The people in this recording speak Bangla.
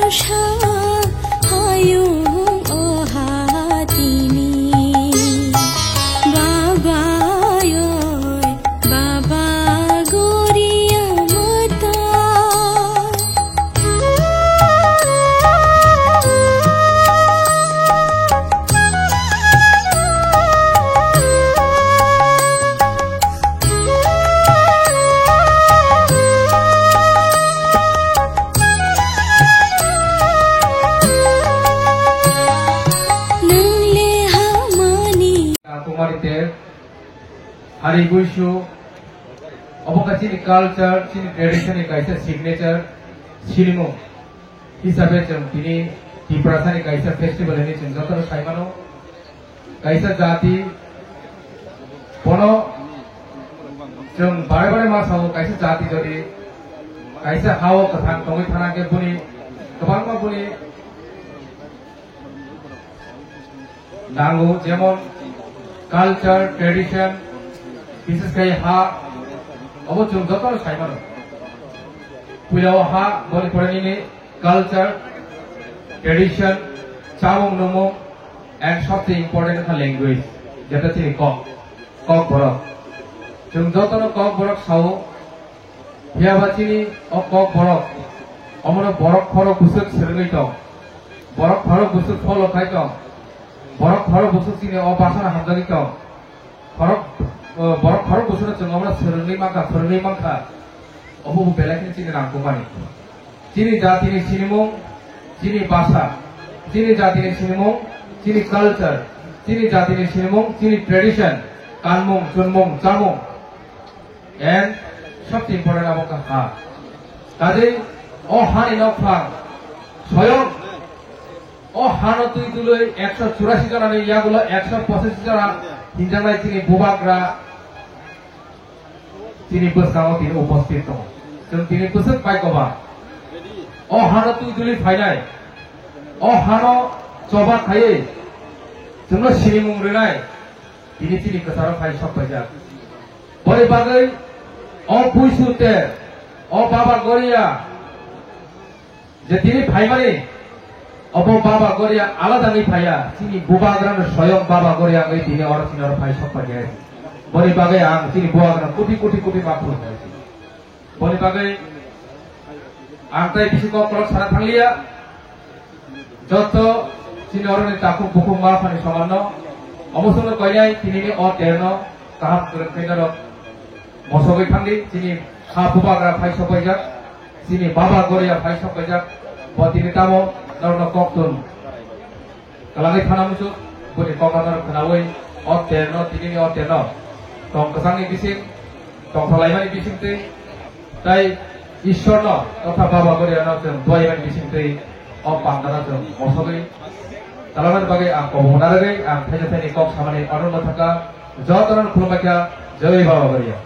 आशा हायुं अहातिनी बाबायोय बाबा गोरिया मता hari guishu oboka chini culture chini tradition ni kaisa signature chilimo hisabe jeng tini Tiprasa ni kaisa festival ini jeng jotor saimano kaisa jati pono jeng bare ma sawo kaisa jati jodi kaisa hawo kathang tongi thana ke buni gobang ma buni nangu jemon culture tradition বিশেষ করে হা অবচুন যত সাইমানো পুলাও হা বলে পড়ে নিনে কালচার ট্রেডিশন চামং নমো এন্ড সবচেয়ে ইম্পর্টেন্ট হা ল্যাঙ্গুয়েজ যেটা ছিল কক বরক जों যত কক বরক সাও হিয়াবাচিনি ও কক বরক অমন বরক খরক বুসুক সেরগৈ দं বরক খরক বুসুক ফলো খাই দं বরক খরক বুসুক চিনি ও বাসনা হামজাগৈ दं খরক borok khorok busuna chung amra serungi mangkha obo belakini chini nangkukmani chini jatini sinimung chini basa chini jatini sinimung chini culture chini jatini sinimung chini tradition kanmung chunmung chamung and সবচেয়ে ইম্পর্টেন্ট আমকা হা কাজেই ও হানি নফাং স্বয়ং ও হানো তুই তুলই 184 জন আমি ইয়াগুলো 185 জন হিনজানাই তিনি বুবাকরা তিনি বসাও তিনি উপস্থিত দं जों তিনি বসক পাইকবা ও হানো তুই তুলি ফাইনাই ও হানো চবা খায়ে जोंनो सिनिमुं रेनाय তিনি তিনি কসার ফাই সব পাইজা বলে বাগৈ ও পুইসুতে ও বাবা গরিয়া যে তিনি ফাইমানি অব বাবা গরিয়া আলাদা নি ফাইয়া তিনি বুবাগ্রান স্বয়ং বাবা গরিয়া গৈ তিনি অরচিনর ফাই সব পাইজা বলি বাগে আং তিনি বুয়াগ্রান কোটি কোটি কোটি মাখুর বলি বাগে আং তাই কিছু কল সারা থাংলিয়া যত তিনি অরনি তাকু বুকু মাফানি সমান্য অবসন্ন কইনাই তিনি অ তেরন কাহাম কইনার মসগৈ থাংলি তিনি খা বুবাগ্রা ফাই সব পাইজা তিনি বাবা গরিয়া ফাই সব পাইজা ব তিনি তামো নরন ককতুন কালাঙ্গৈ থানামুসু বলি ককানার খনাওই অ তেরন তিনি অ তেরন tong kesangni bising tong salaimani bising tei tai ishorno totha baba goriano जों doaimani bising tei o pangdana जों mosogoi talaman bagai ang kobonaragei ang thaini kok samani anuno thaka jotoran khulumaka jai baba goria।